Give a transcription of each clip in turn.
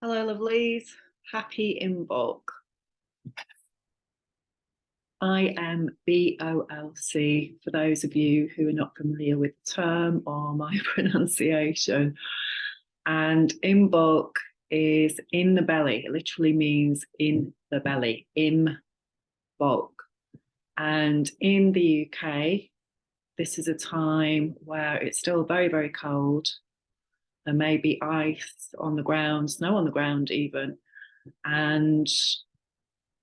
Hello, lovelies. Happy Imbolc. I am BOLC for those of you who are not familiar with the term or my pronunciation. And Imbolc is in the belly. It literally means in the belly, Imbolc. And in the UK, this is a time where it's still very, very cold. There may be ice on the ground, snow on the ground even. And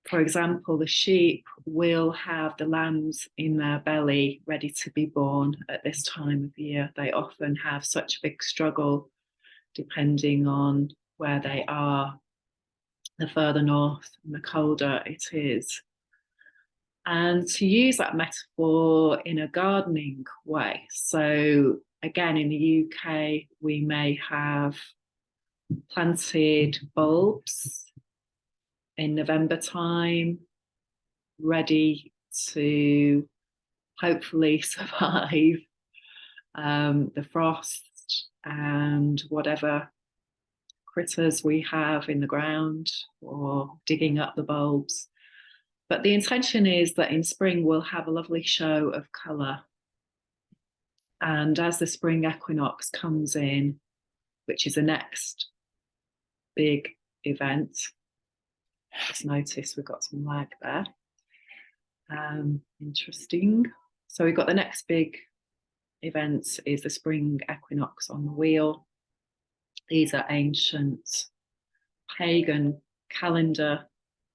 for example, the sheep will have the lambs in their belly ready to be born at this time of year. They often have such a big struggle depending on where they are. The further north and the colder it is. And to use that metaphor in a gardening way. So again, in the UK, we may have planted bulbs in November time, ready to hopefully survive the frost and whatever critters we have in the ground or digging up the bulbs. But the intention is that in spring we'll have a lovely show of colour. And as the spring equinox comes in, which is the next big event, just notice we've got some lag there. Interesting. So we've got the next big event is the spring equinox on the wheel. These are ancient pagan calendar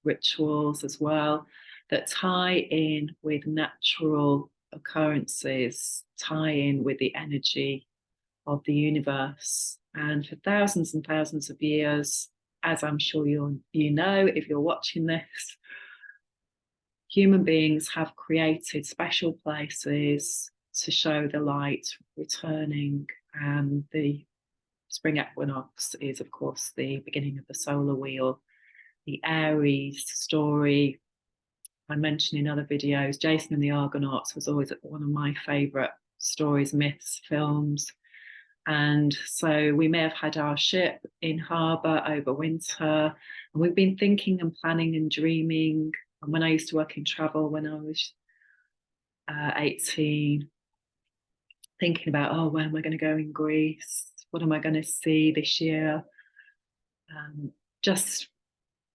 rituals as well that tie in with natural occurrences, tie in with the energy of the universe. And for thousands and thousands of years, as I'm sure you know if you're watching this, human beings have created special places to show the light returning, and the spring equinox is, of course, the beginning of the solar wheel. The Aries story I mentioned in other videos, Jason and the Argonauts, was always one of my favourite stories, myths, films. And so we may have had our ship in harbour over winter, and we've been thinking and planning and dreaming. And when I used to work in travel when I was 18, thinking about, oh, where am I going to go in Greece? What am I going to see this year? Just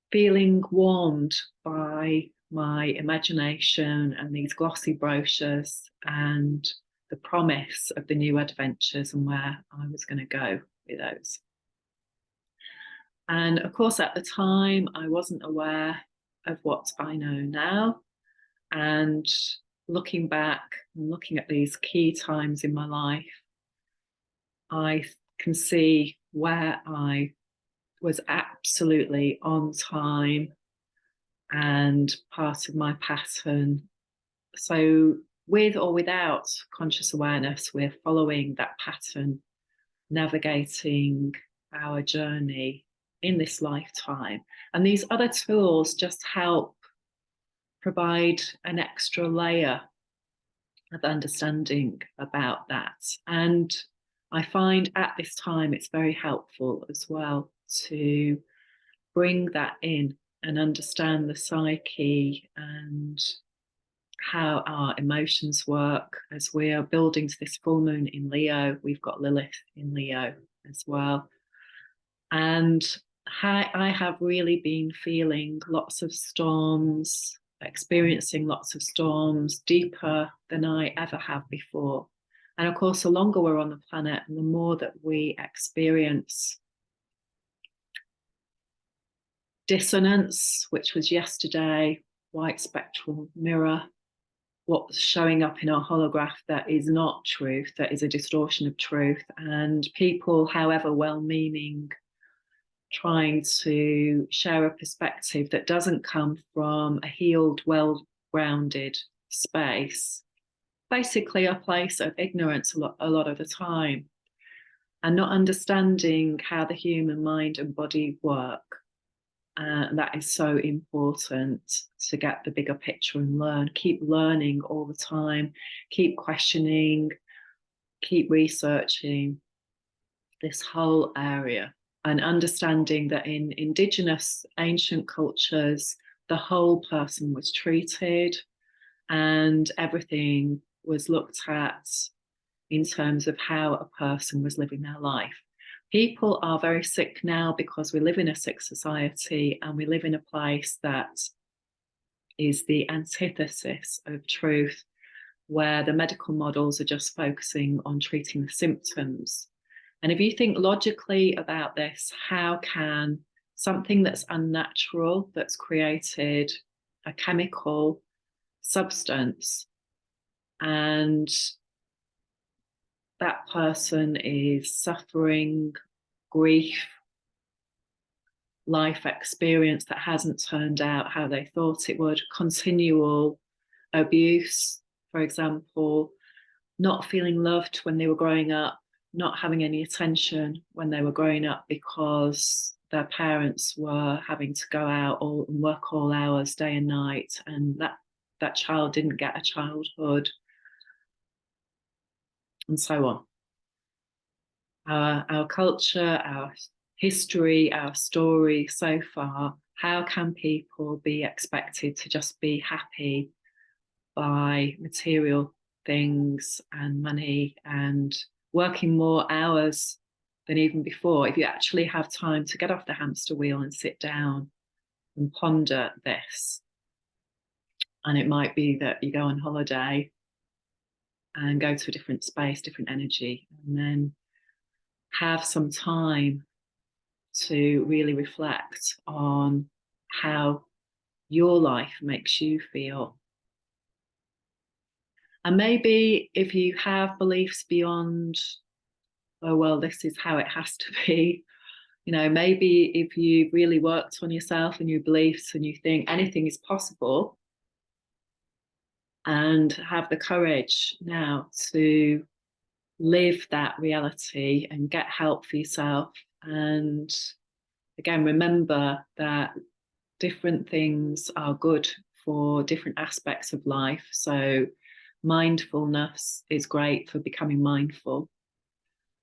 feeling warmed by my imagination and these glossy brochures and the promise of the new adventures and where I was going to go with those. And of course, at the time, I wasn't aware of what I know now. And looking back and looking at these key times in my life, I can see where I was absolutely on time and part of my pattern. So with or without conscious awareness, we're following that pattern, navigating our journey in this lifetime. And these other tools just help provide an extra layer of understanding about that. And I find at this time it's very helpful as well to bring that in and understand the psyche and how our emotions work as we are building to this full moon in Leo. We've got Lilith in Leo as well. And I have really been feeling lots of storms, experiencing lots of storms deeper than I ever have before. And of course, the longer we're on the planet and the more that we experience dissonance, which was yesterday, white spectral mirror, what's showing up in our holograph that is not truth, that is a distortion of truth, and people, however well-meaning, trying to share a perspective that doesn't come from a healed, well-grounded space, basically a place of ignorance a lot of the time, and not understanding how the human mind and body work. And that is so important to get the bigger picture and learn. Keep learning all the time, keep questioning, keep researching this whole area. and understanding that in indigenous ancient cultures, the whole person was treated and everything was looked at in terms of how a person was living their life. People are very sick now because we live in a sick society and we live in a place that is the antithesis of truth, where the medical models are just focusing on treating the symptoms. And if you think logically about this, how can something that's unnatural, that's created a chemical substance, and that person is suffering grief, life experience that hasn't turned out how they thought it would, continual abuse, for example, not feeling loved when they were growing up, not having any attention when they were growing up because their parents were having to go out and work all hours, day and night, and that child didn't get a childhood, and so on. Our culture, our history, our story so far, how can people be expected to just be happy by material things and money and working more hours than even before? If you actually have time to get off the hamster wheel and sit down and ponder this, and it might be that you go on holiday and go to a different space, different energy, and then have some time to really reflect on how your life makes you feel. And maybe if you have beliefs beyond, oh, well, this is how it has to be, you know, maybe if you've really worked on yourself and your beliefs and you think anything is possible, and have the courage now to live that reality and get help for yourself. And again, remember that different things are good for different aspects of life. So mindfulness is great for becoming mindful.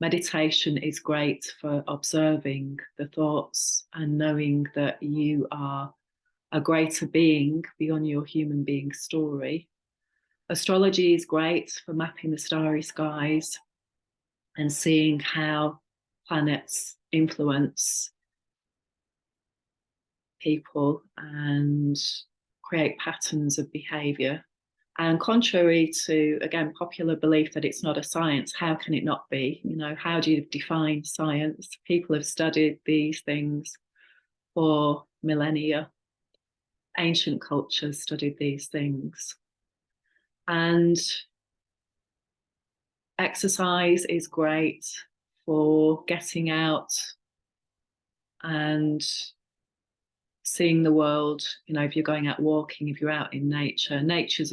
Meditation is great for observing the thoughts and knowing that you are a greater being beyond your human being story. Astrology is great for mapping the starry skies and seeing how planets influence people and create patterns of behavior. And contrary to, again, popular belief that it's not a science, how can it not be? You know, how do you define science? People have studied these things for millennia. Ancient cultures studied these things. And exercise is great for getting out and seeing the world. You know, if you're going out walking, if you're out in nature, nature's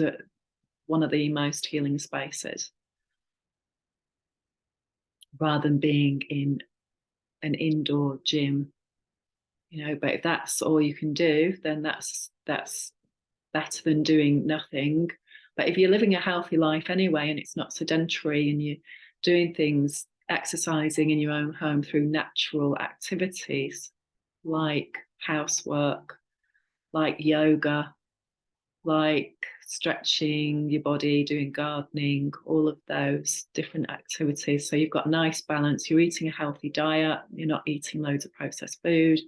one of the most healing spaces, rather than being in an indoor gym. You know, but if that's all you can do, then that's better than doing nothing. But if you're living a healthy life anyway, and it's not sedentary, and you're doing things, exercising in your own home through natural activities like housework, like yoga, like stretching your body, doing gardening, all of those different activities. So you've got a nice balance. You're eating a healthy diet. You're not eating loads of processed food.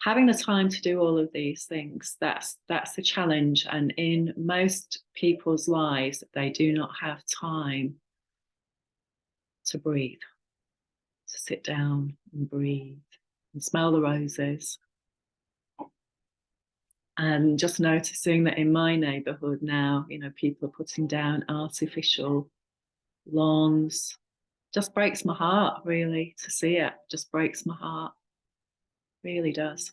Having the time to do all of these things, that's the challenge. And in most people's lives, they do not have time to breathe, to sit down and breathe and smell the roses. And just noticing that in my neighborhood now, you know, people are putting down artificial lawns. Just breaks my heart, really, to see it. Just breaks my heart. Really does.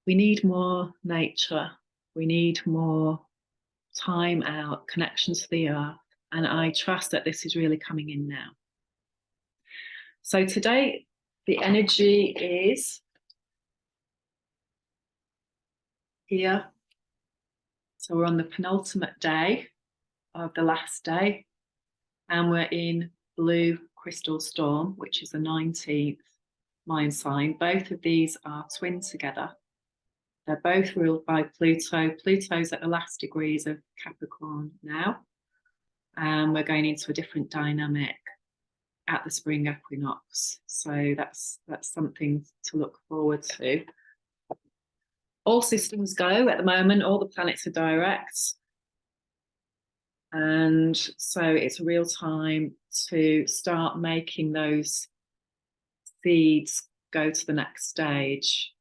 We need more nature. We need more time out, connection to the earth. And I trust that this is really coming in now. So today, the energy is here. So we're on the penultimate day of the last day, and we're in blue crystal storm, which is the 19th Mayan sign. Both of these are twin together. They're both ruled by Pluto. Pluto's at the last degrees of Capricorn now. And we're going into a different dynamic at the spring equinox. So that's something to look forward to. All systems go at the moment. All the planets are direct. And so it's a real time to start making those seeds go to the next stage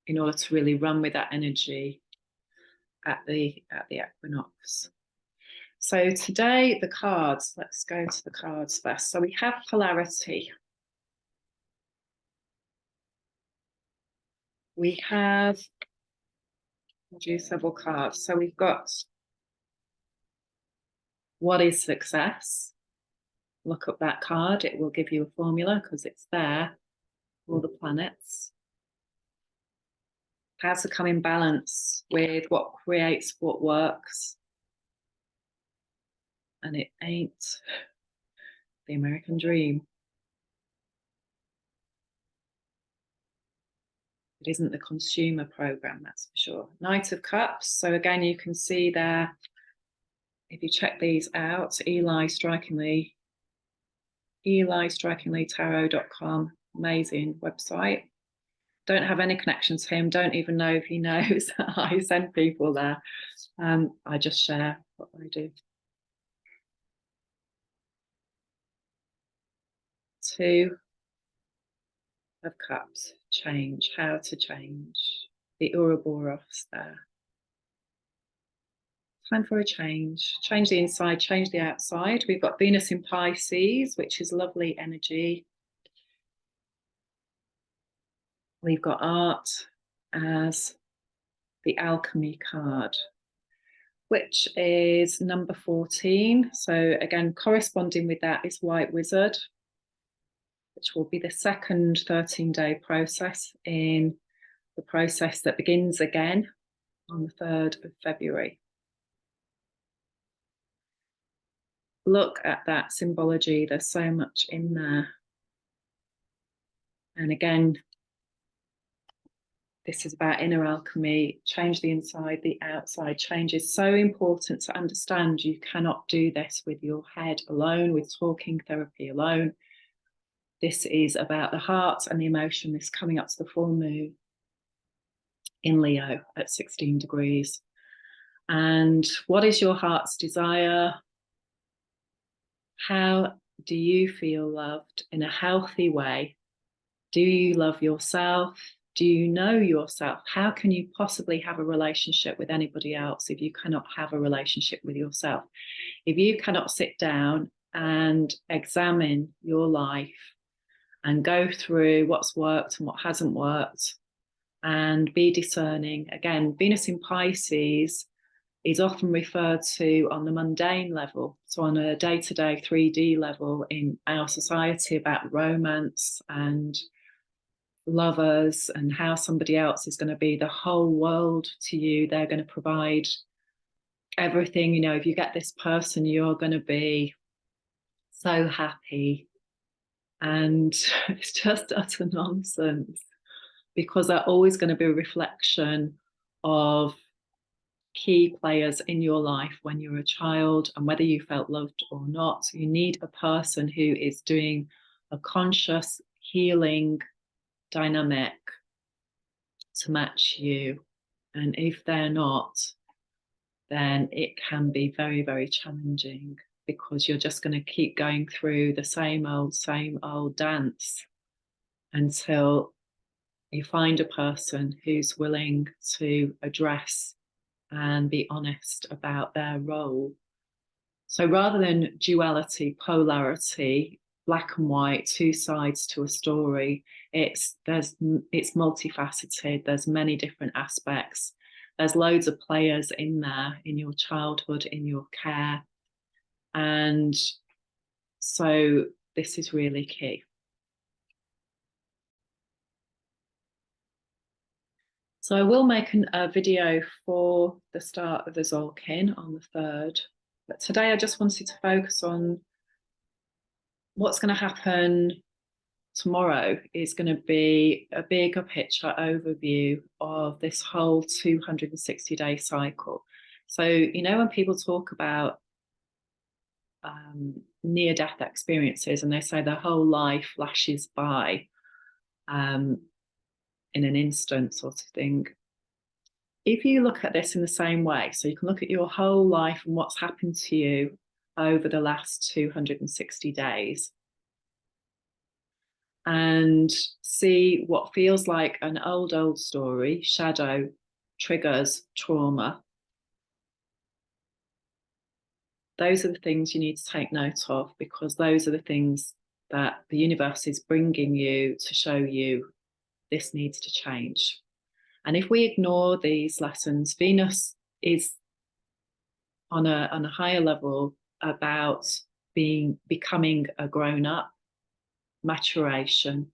in order to really run with that energy at the equinox. So today, the cards, let's go to the cards first. So we have polarity. We have, I'll do several cards. So we've got what is success? Look up that card. It will give you a formula because it's there, all the planets. How to come in balance with what creates what works. And it ain't the American dream. It isn't the consumer program, that's for sure. Knight of Cups. So again, you can see there, if you check these out, EliStrikinglyTarot.com, amazing website. Don't have any connection to him, don't even know if he knows I send people there. I just share what I do. Two of Cups, change, how to change. The Ouroboros there. Time for a change. Change the inside, change the outside. We've got Venus in Pisces, which is lovely energy. We've got art as the alchemy card, which is number 14. So again, corresponding with that is White Wizard, which will be the second 13-day process in the process that begins again on the 3rd of February. Look at that symbology. There's so much in there. And again, this is about inner alchemy. Change the inside, the outside. Change is so important to understand. You cannot do this with your head alone, with talking therapy alone. This is about the heart and the emotion. This coming up to the full moon in Leo at 16 degrees. And what is your heart's desire? How do you feel loved in a healthy way? Do you love yourself? Do you know yourself? How can you possibly have a relationship with anybody else if you cannot have a relationship with yourself? If you cannot sit down and examine your life and go through what's worked and what hasn't worked and be discerning. Again, Venus in Pisces is often referred to on the mundane level, so on a day-to-day 3D level in our society, about romance and lovers and how somebody else is going to be the whole world to you. They're going to provide everything. You know, if you get this person, you're going to be so happy. And it's just utter nonsense, because they're always going to be a reflection of key players in your life when you're a child, and whether you felt loved or not. You need a person who is doing a conscious healing dynamic to match you. And if they're not, then it can be very, very challenging, because you're just going to keep going through the same old dance until you find a person who's willing to address and be honest about their role. So rather than duality, polarity, black and white, two sides to a story, it's multifaceted. There's many different aspects. There's loads of players in there, in your childhood, in your care. And so this is really key. So I will make a video for the start of the Zolkin on the 3rd. But today I just wanted to focus on what's going to happen tomorrow is going to be a bigger picture overview of this whole 260-day cycle. So, you know, when people talk about near-death experiences and they say their whole life flashes by in an instant sort of thing, if you look at this in the same way, so you can look at your whole life and what's happened to you over the last 260 days and see what feels like an old story, shadow, triggers, trauma. Those are the things you need to take note of, because those are the things that the universe is bringing you to show you this needs to change. And if we ignore these lessons, Venus is on a higher level about becoming a grown-up, maturation.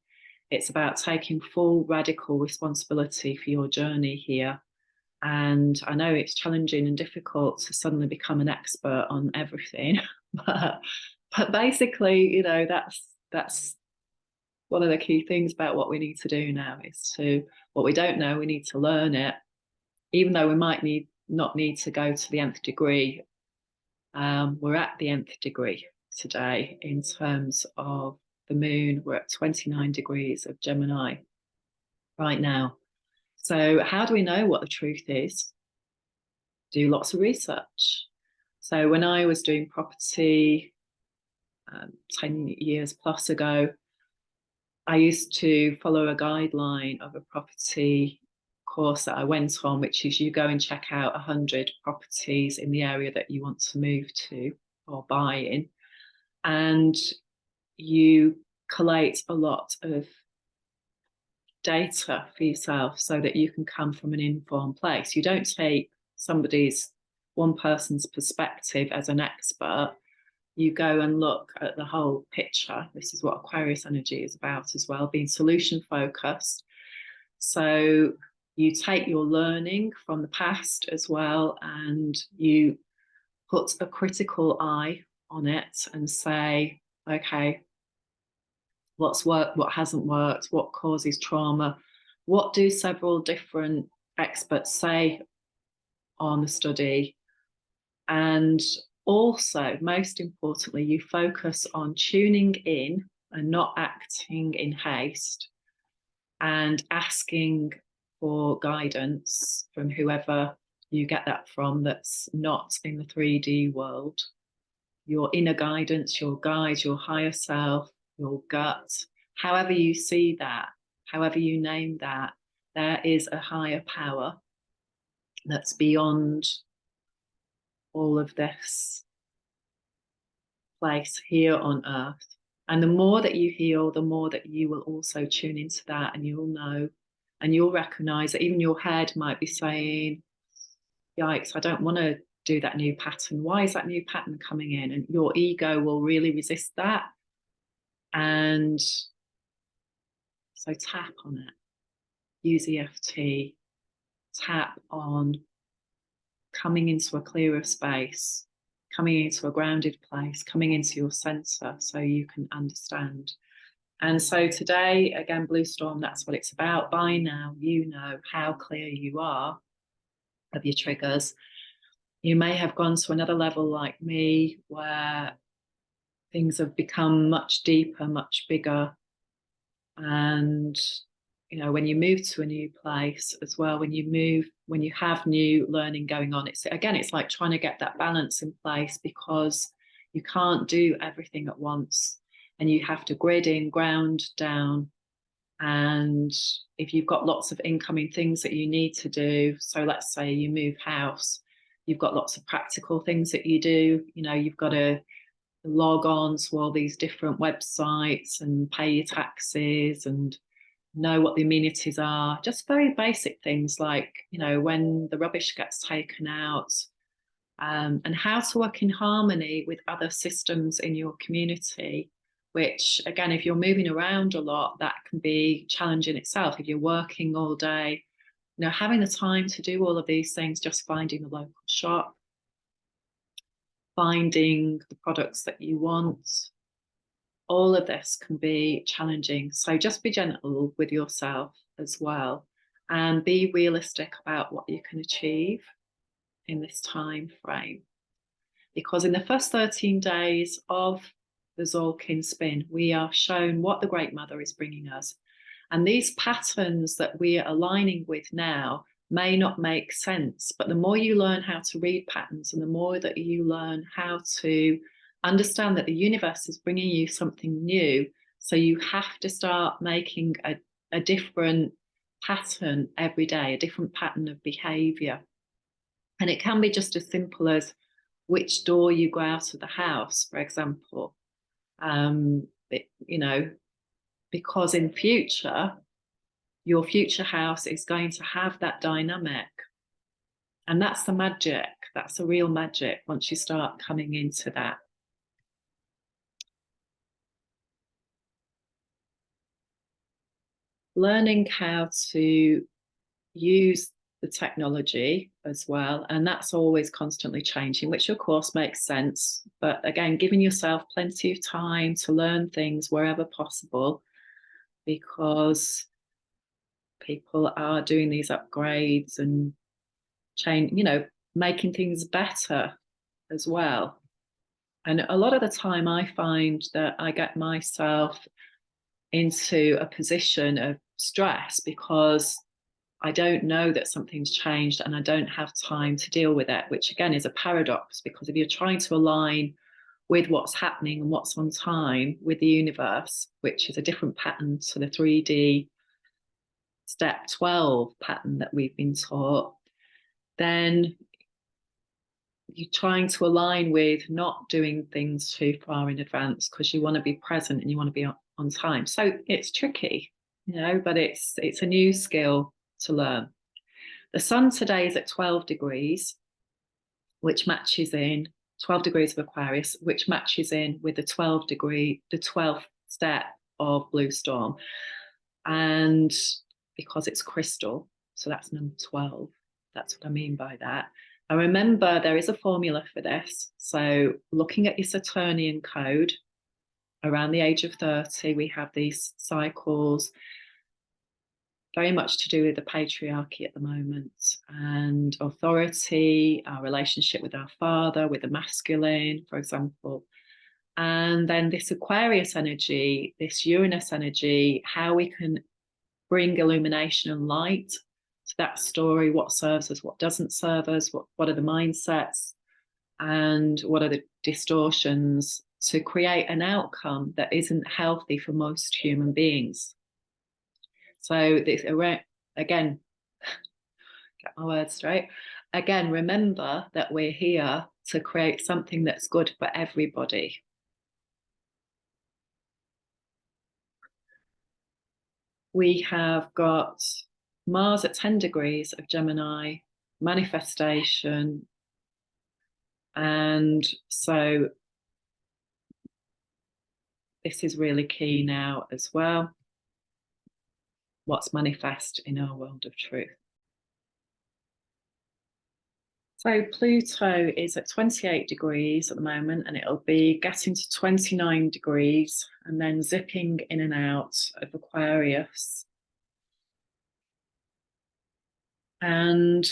It's about taking full radical responsibility for your journey here. And I know it's challenging and difficult to suddenly become an expert on everything, but basically, you know, that's one of the key things about what we need to do now is to, what we don't know, we need to learn it, even though we might not need to go to the nth degree. We're at the nth degree today in terms of the moon. We're at 29 degrees of Gemini right now. So how do we know what the truth is? Do lots of research. So when I was doing property 10 years plus ago, I used to follow a guideline of a property course that I went on, which is you go and check out 100 properties in the area that you want to move to or buy in, and you collate a lot of data for yourself so that you can come from an informed place. You don't take one person's perspective as an expert. You go and look at the whole picture. This is what Aquarius energy is about as well, being solution focused. So you take your learning from the past as well, and you put a critical eye on it and say, okay, what's worked, what hasn't worked, what causes trauma, what do several different experts say on the study. And also, most importantly, you focus on tuning in and not acting in haste, and asking for guidance from whoever you get that from that's not in the 3D world. Your inner guidance, your guide, your higher self, your gut, however you see that, however you name that, there is a higher power that's beyond all of this place here on earth. And the more that you heal, the more that you will also tune into that, and you'll know, and you'll recognize that even your head might be saying, yikes, I don't want to do that new pattern. Why is that new pattern coming in? And your ego will really resist that. And so tap on it. Use EFT. Tap on coming into a clearer space, coming into a grounded place, coming into your center so you can understand. And so today, again, Blue Storm, that's what it's about. By now, you know how clear you are of your triggers. You may have gone to another level like me where things have become much deeper, much bigger. And, you know, when you move to a new place as well, when you have new learning going on, it's like trying to get that balance in place, because you can't do everything at once, and you have to grid in, ground down. And if you've got lots of incoming things that you need to do, so let's say you move house, you've got lots of practical things that you do. You know, you've got to log on to all these different websites and pay your taxes and know what the amenities are. Just very basic things like, you know, when the rubbish gets taken out, and how to work in harmony with other systems in your community, which, again, if you're moving around a lot, that can be challenging itself. If you're working all day, you know, having the time to do all of these things, just finding the local shop, finding the products that you want, all of this can be challenging. So just be gentle with yourself as well, and be realistic about what you can achieve in this time frame. Because in the first 13 days of the Zolkin spin, we are shown what the Great Mother is bringing us. And these patterns that we are aligning with now may not make sense, but the more you learn how to read patterns and the more that you learn how to understand that the universe is bringing you something new, so you have to start making a different pattern every day, a different pattern of behavior. And it can be just as simple as which door you go out of the house, for example. Because in future, your future house is going to have that dynamic. And that's the magic. That's the real magic once you start coming into that. Learning how to use the technology as well. And that's always constantly changing, which of course makes sense. But again, giving yourself plenty of time to learn things wherever possible, because people are doing these upgrades and making things better as well. And a lot of the time I find that I get myself into a position of stress because I don't know that something's changed and I don't have time to deal with it, which again is a paradox, because if you're trying to align with what's happening and what's on time with the universe, which is a different pattern to the 3D step 12 pattern that we've been taught, then you're trying to align with not doing things too far in advance because you want to be present and you want to be on time. So it's tricky, but it's a new skill to learn. The sun today is at 12 degrees, which matches in 12 degrees of Aquarius, which matches in with the 12th step of Blue Storm. And because it's crystal, so that's number 12. That's what I mean by that. And remember, there is a formula for this. So looking at your Saturnian code, around the age of 30, we have these cycles, very much to do with the patriarchy at the moment, and authority, our relationship with our father, with the masculine, for example. And then this Aquarius energy, this Uranus energy, how we can bring illumination and light to that story, what serves us, what doesn't serve us, what are the mindsets, and what are the distortions to create an outcome that isn't healthy for most human beings. So this, again, get my words straight. Again, remember that we're here to create something that's good for everybody. We have got Mars at 10 degrees of Gemini, manifestation. And so this is really key now as well. What's manifest in our world of truth. So Pluto is at 28 degrees at the moment, and it'll be getting to 29 degrees and then zipping in and out of Aquarius. And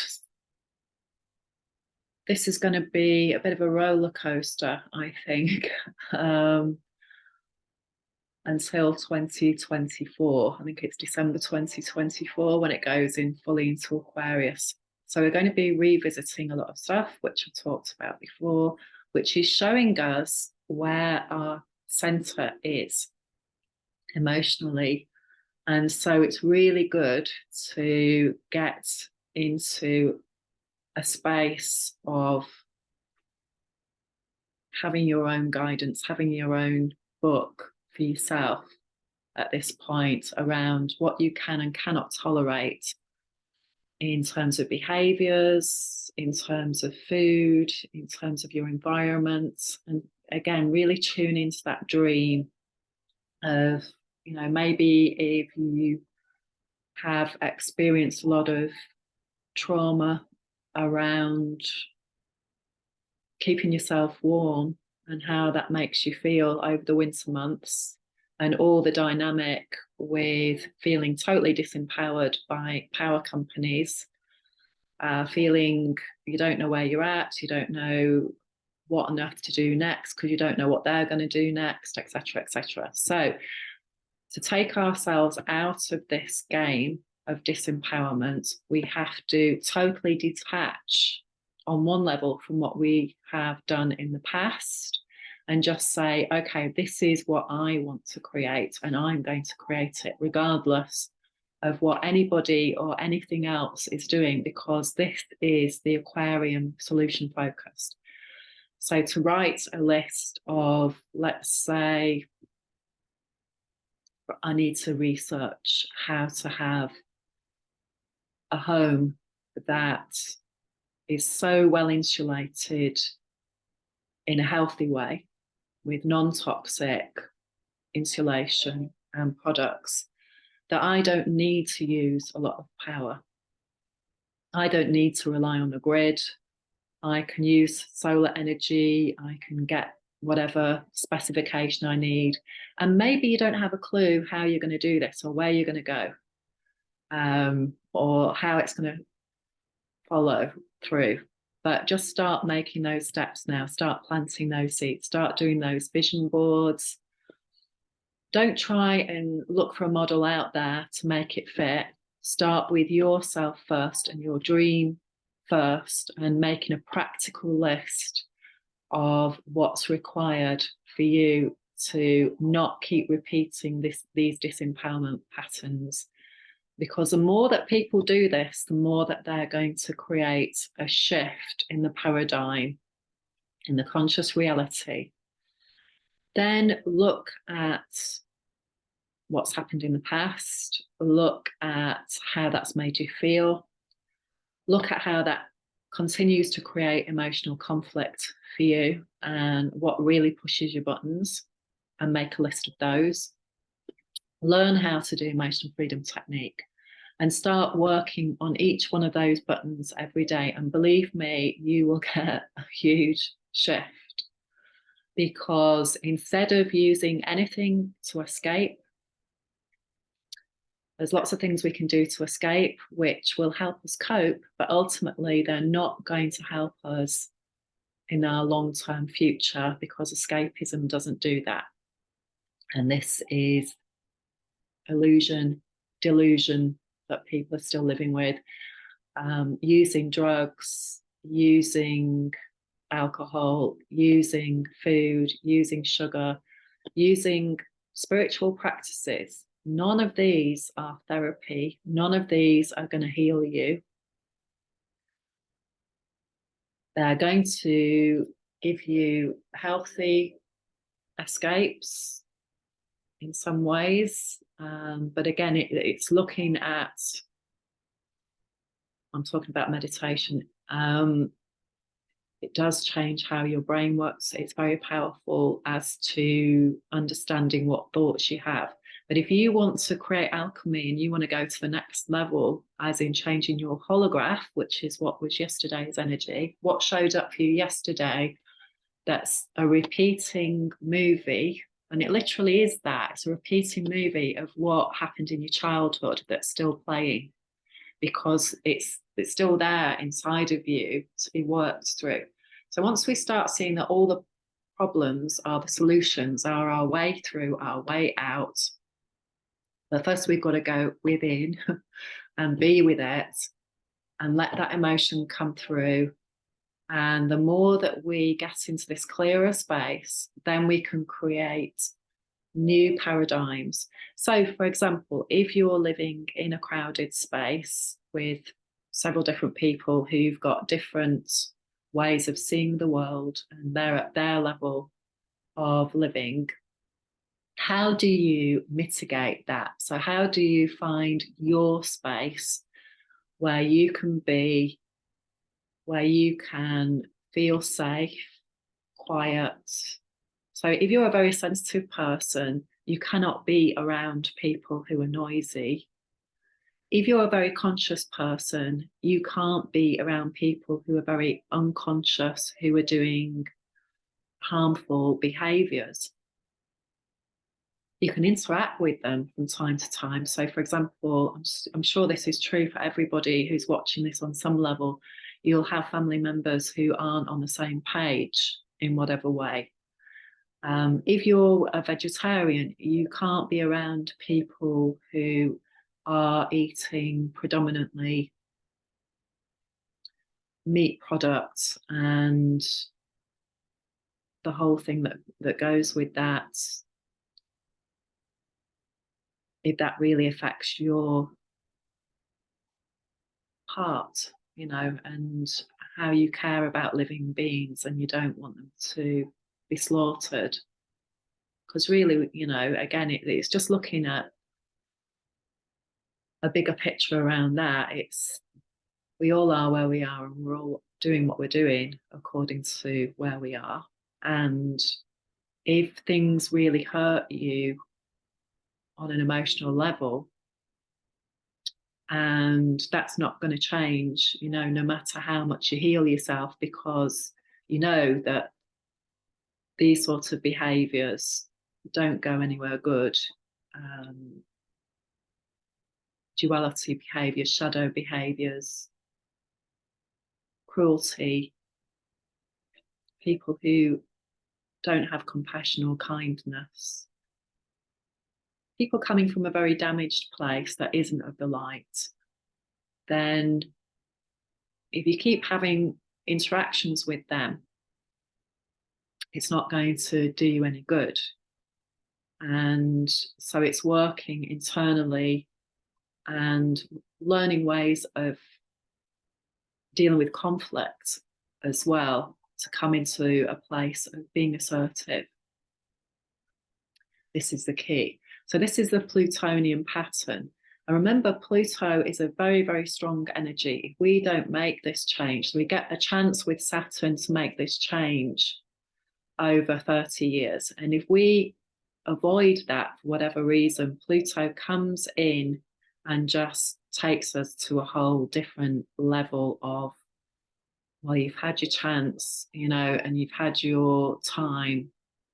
this is going to be a bit of a roller coaster, I think, until 2024. I think it's December 2024 when it goes in fully into Aquarius. So we're going to be revisiting a lot of stuff, which I talked about before, which is showing us where our center is emotionally. And so it's really good to get into a space of having your own guidance, having your own book for yourself at this point around what you can and cannot tolerate in terms of behaviors, in terms of food, in terms of your environment. And again, really tune into that dream of, maybe if you have experienced a lot of trauma around keeping yourself warm, and how that makes you feel over the winter months, and all the dynamic with feeling totally disempowered by power companies, feeling you don't know where you're at, you don't know what on earth to do next because you don't know what they're going to do next, etc., etc. So to take ourselves out of this game of disempowerment, we have to totally detach on one level from what we have done in the past and just say, okay, this is what I want to create, and I'm going to create it regardless of what anybody or anything else is doing, because this is the Aquarian solution focused. So to write a list of, let's say, I need to research how to have a home that is so well insulated in a healthy way with non-toxic insulation and products that I don't need to use a lot of power. I don't need to rely on the grid. I can use solar energy. I can get whatever specification I need. And maybe you don't have a clue how you're going to do this or where you're going to go, or how it's going to follow through. But just start making those steps now. Start planting those seeds. Start doing those vision boards. Don't try and look for a model out there to make it fit. Start with yourself first and your dream first, and making a practical list of what's required for you to not keep repeating these disempowerment patterns. Because the more that people do this, the more that they're going to create a shift in the paradigm, in the conscious reality. Then look at what's happened in the past, look at how that's made you feel, look at how that continues to create emotional conflict for you and what really pushes your buttons, and make a list of those. Learn how to do emotional freedom technique and start working on each one of those buttons every day. And believe me, you will get a huge shift, because instead of using anything to escape, there's lots of things we can do to escape, which will help us cope, but ultimately they're not going to help us in our long-term future, because escapism doesn't do that. And this is illusion, delusion that people are still living with, using drugs, using alcohol, using food, using sugar, using spiritual practices. None of these are therapy. None of these are going to heal you. They're going to give you healthy escapes in some ways. But again, it's looking at, I'm talking about meditation. It does change how your brain works. It's very powerful as to understanding what thoughts you have. But if you want to create alchemy and you want to go to the next level, as in changing your holograph, which is what was yesterday's energy, what showed up for you yesterday, that's a repeating movie. And it literally is that. It's a repeating movie of what happened in your childhood that's still playing, because it's still there inside of you to be worked through. So once we start seeing that all the problems are the solutions, are our way through, our way out, but first we've got to go within and be with it and let that emotion come through. And the more that we get into this clearer space, then we can create new paradigms. So, for example, if you're living in a crowded space with several different people who've got different ways of seeing the world and they're at their level of living, how do you mitigate that? So how do you find your space where you can be, where you can feel safe, quiet? So if you're a very sensitive person, you cannot be around people who are noisy. If you're a very conscious person, you can't be around people who are very unconscious, who are doing harmful behaviours, you can interact with them from time to time. So, for example, I'm sure this is true for everybody who's watching this on some level. You'll have family members who aren't on the same page in whatever way. If you're a vegetarian, you can't be around people who are eating predominantly meat products and the whole thing that goes with that, if that really affects your heart, you know, and how you care about living beings and you don't want them to be slaughtered. Because really, you know, again, it's just looking at a bigger picture around that. It's, we all are where we are and we're all doing what we're doing according to where we are. And if things really hurt you on an emotional level, and that's not going to change, you know, no matter how much you heal yourself, because you know that these sorts of behaviors don't go anywhere good. Duality behaviors, shadow behaviors, cruelty, people who don't have compassion or kindness, people coming from a very damaged place that isn't of the light, then if you keep having interactions with them, it's not going to do you any good. And so it's working internally and learning ways of dealing with conflict as well, to come into a place of being assertive. This is the key. So this is the Plutonian pattern. And remember, Pluto is a very, very strong energy. If we don't make this change, so we get a chance with Saturn to make this change over 30 years. And if we avoid that for whatever reason, Pluto comes in and just takes us to a whole different level of, well, you've had your chance, you know, and you've had your time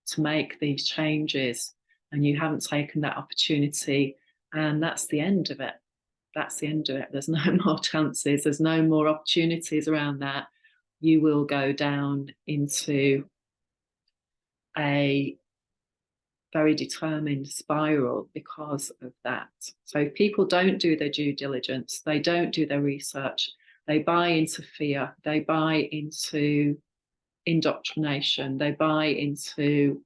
to make these changes and you haven't taken that opportunity, and that's the end of it. That's the end of it. There's no more chances. There's no more opportunities around that. You will go down into a very determined spiral because of that. So if people don't do their due diligence, they don't do their research, they buy into fear, they buy into indoctrination, they buy into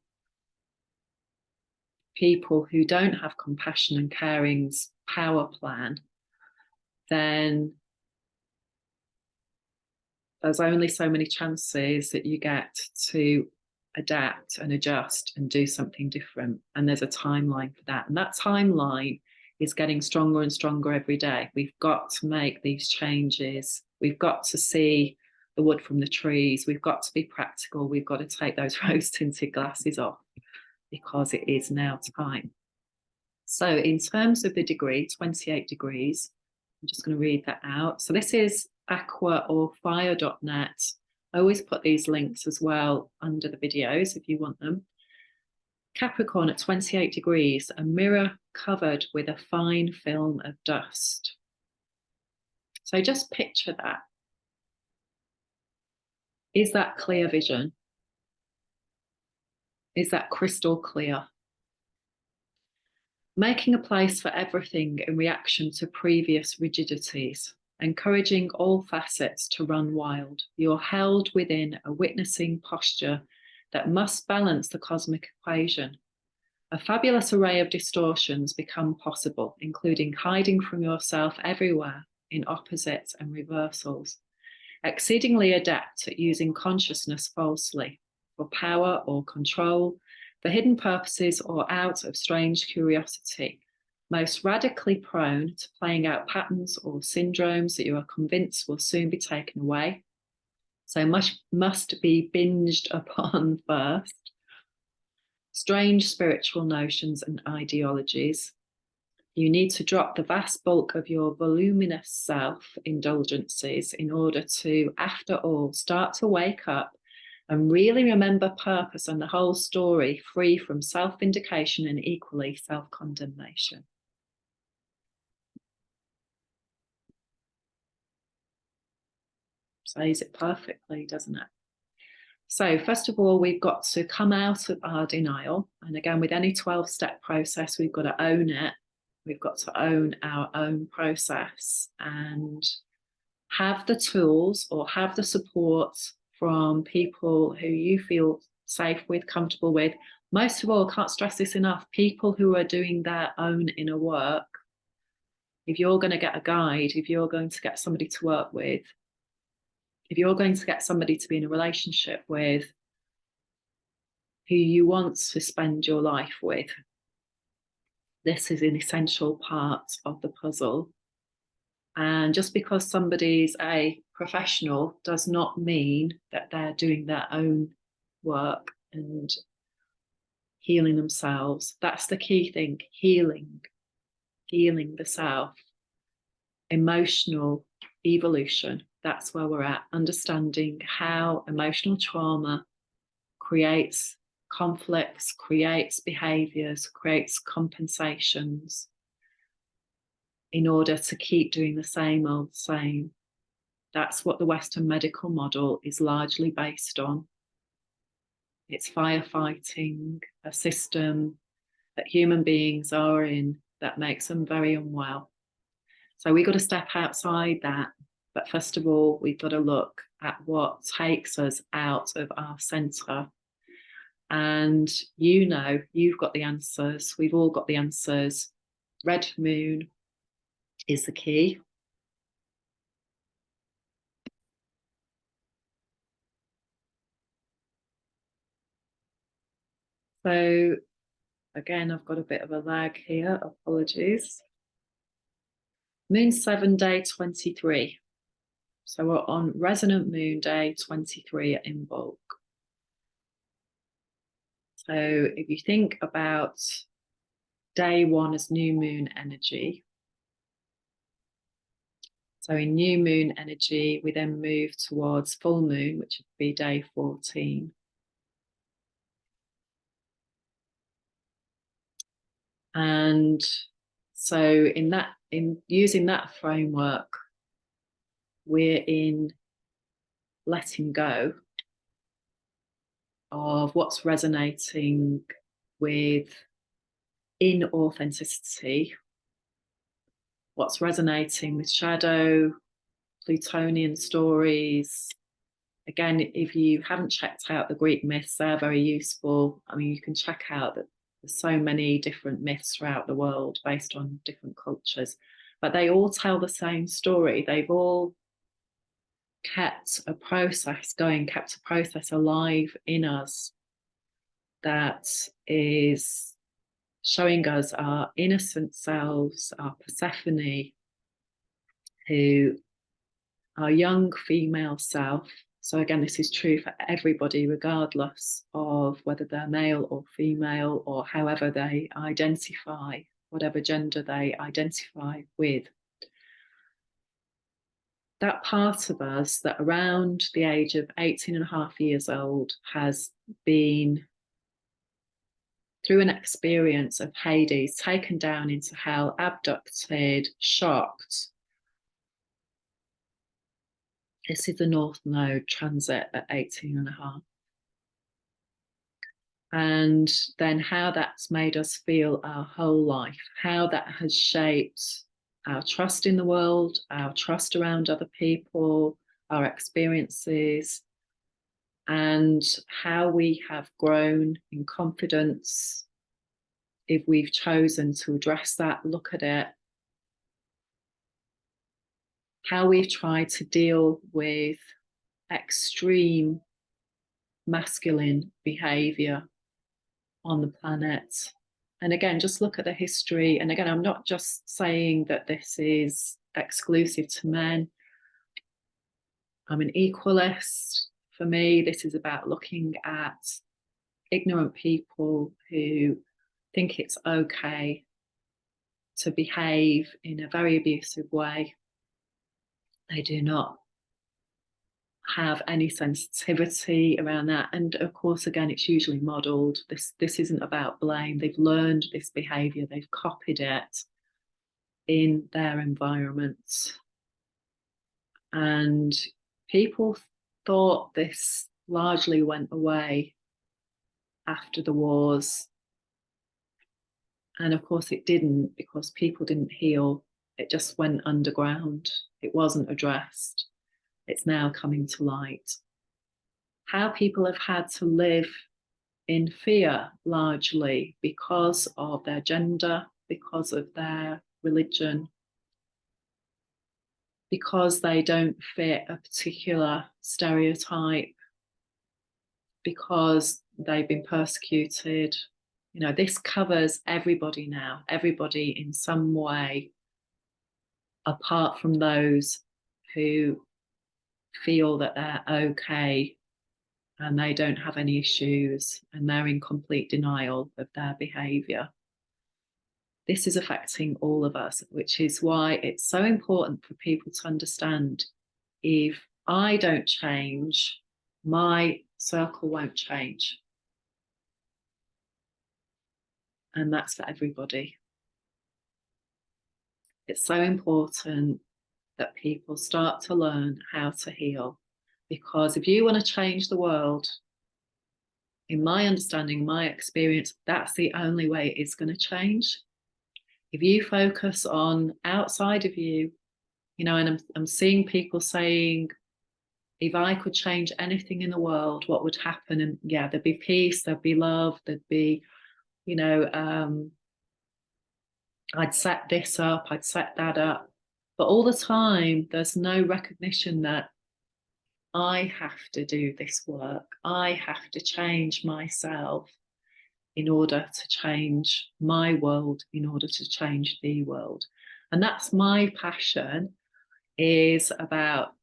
people who don't have compassion and caring's power plan, then there's only so many chances that you get to adapt and adjust and do something different. And there's a timeline for that. And that timeline is getting stronger and stronger every day. We've got to make these changes. We've got to see the wood from the trees. We've got to be practical. We've got to take those rose-tinted glasses off, because it is now time. So in terms of the degree, 28 degrees, I'm just going to read that out. So this is aqua or fire.net. I always put these links as well under the videos if you want them. Capricorn at 28 degrees, a mirror covered with a fine film of dust. So just picture that. Is that clear vision? Is that crystal clear? Making a place for everything in reaction to previous rigidities, encouraging all facets to run wild. You're held within a witnessing posture that must balance the cosmic equation. A fabulous array of distortions become possible, including hiding from yourself everywhere in opposites and reversals. Exceedingly adept at using consciousness falsely, for power or control, for hidden purposes or out of strange curiosity, most radically prone to playing out patterns or syndromes that you are convinced will soon be taken away. So much must be binged upon first. Strange spiritual notions and ideologies. You need to drop the vast bulk of your voluminous self-indulgences in order to, after all, start to wake up And really remember purpose and the whole story, free from self-vindication and equally self-condemnation. Says it perfectly, doesn't it? So first of all, we've got to come out of our denial. And again, with any 12-step process, we've got to own it. We've got to own our own process and have the tools or have the support from people who you feel safe with, comfortable with. Most of all, can't stress this enough, people who are doing their own inner work. If you're going to get a guide, if you're going to get somebody to work with, if you're going to get somebody to be in a relationship with, who you want to spend your life with, this is an essential part of the puzzle. And just because somebody's a professional does not mean that they're doing their own work and healing themselves. That's the key thing, healing the self, emotional evolution. That's where we're at, understanding how emotional trauma creates conflicts, creates behaviors, creates compensations in order to keep doing the same old same. That's what the Western medical model is largely based on. It's firefighting a system that human beings are in that makes them very unwell. So we've got to step outside that. But first of all, we've got to look at what takes us out of our center. And you know, you've got the answers. We've all got the answers. Red moon is the key. So again, I've got a bit of a lag here. Apologies. Moon 7 day 23. So we're on resonant moon day 23 at Imbolc. So if you think about day 1 as new moon energy. So in new moon energy, we then move towards full moon, which would be day 14. And so in using that framework, we're in letting go of what's resonating with inauthenticity, what's resonating with shadow, Plutonian stories. Again, if you haven't checked out the Greek myths, they're very useful. I mean, you can check out that there's so many different myths throughout the world based on different cultures, but they all tell the same story. They've all kept a process going, kept a process alive in us that is showing us our innocent selves, our Persephone, who our young female self. So again, this is true for everybody, regardless of whether they're male or female or however they identify, whatever gender they identify with. That part of us that around the age of 18 and a half years old has been through an experience of Hades, taken down into hell, abducted, shocked. This is the North Node transit at 18 and a half. And then how that's made us feel our whole life, how that has shaped our trust in the world, our trust around other people, our experiences, and how we have grown in confidence if we've chosen to address that, look at it, how we've tried to deal with extreme masculine behavior on the planet. And again, just look at the history. And again, I'm not just saying that this is exclusive to men. I'm an equalist. For me, this is about looking at ignorant people who think it's okay to behave in a very abusive way. They do not. have any sensitivity around that. And of course, again, it's usually modeled. This isn't about blame. They've learned this behavior, they've copied it in their environments. And people thought this largely went away after the wars. And of course, it didn't, because people didn't heal. It just went underground. It wasn't addressed. It's now coming to light. How people have had to live in fear largely because of their gender, because of their religion, because they don't fit a particular stereotype, because they've been persecuted. You know, this covers everybody now, everybody in some way, apart from those who feel that they're okay and they don't have any issues and they're in complete denial of their behavior. This is affecting all of us, which is why it's so important for people to understand, if I don't change, my circle won't change. And that's for everybody. It's so important that people start to learn how to heal, because if you want to change the world, in my understanding, my experience, that's the only way it's going to change. If you focus on outside of you, you know, and I'm seeing people saying, if I could change anything in the world, what would happen? And yeah, there'd be peace, there'd be love, there'd be, you know, I'd set this up, I'd set that up. But all the time, there's no recognition that I have to do this work. I have to change myself in order to change my world, in order to change the world. And that's my passion, is about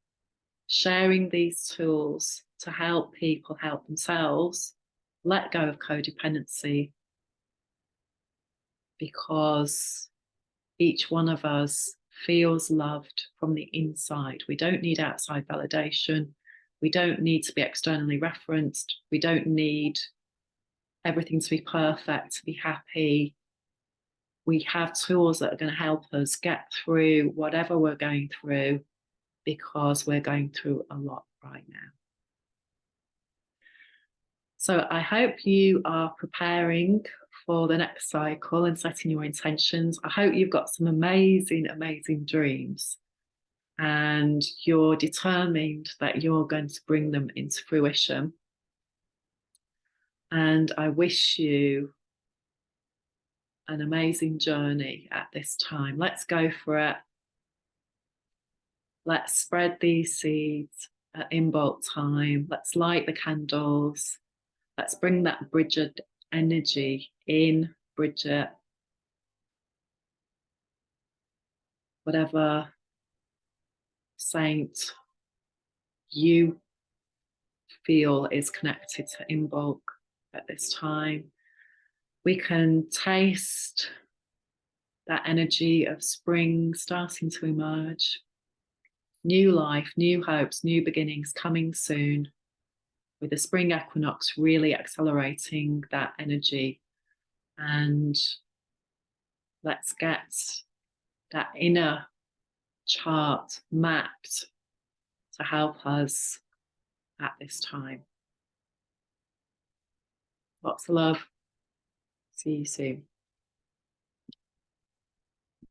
sharing these tools to help people help themselves let go of codependency, because each one of us feels loved from the inside. We don't need outside validation. We don't need to be externally referenced. We don't need everything to be perfect, to be happy. We have tools that are going to help us get through whatever we're going through, because we're going through a lot right now. So I hope you are preparing for the next cycle and setting your intentions. I hope you've got some amazing, amazing dreams, and you're determined that you're going to bring them into fruition. And I wish you an amazing journey at this time. Let's go for it. Let's spread these seeds at Imbolc time. Let's light the candles. Let's bring that Bridget energy in, Bridget. Whatever saint you feel is connected to Imbolc at this time. We can taste that energy of spring starting to emerge. New life, new hopes, new beginnings coming soon, with the spring equinox really accelerating that energy. And let's get that inner chart mapped to help us at this time. Lots of love. See you soon.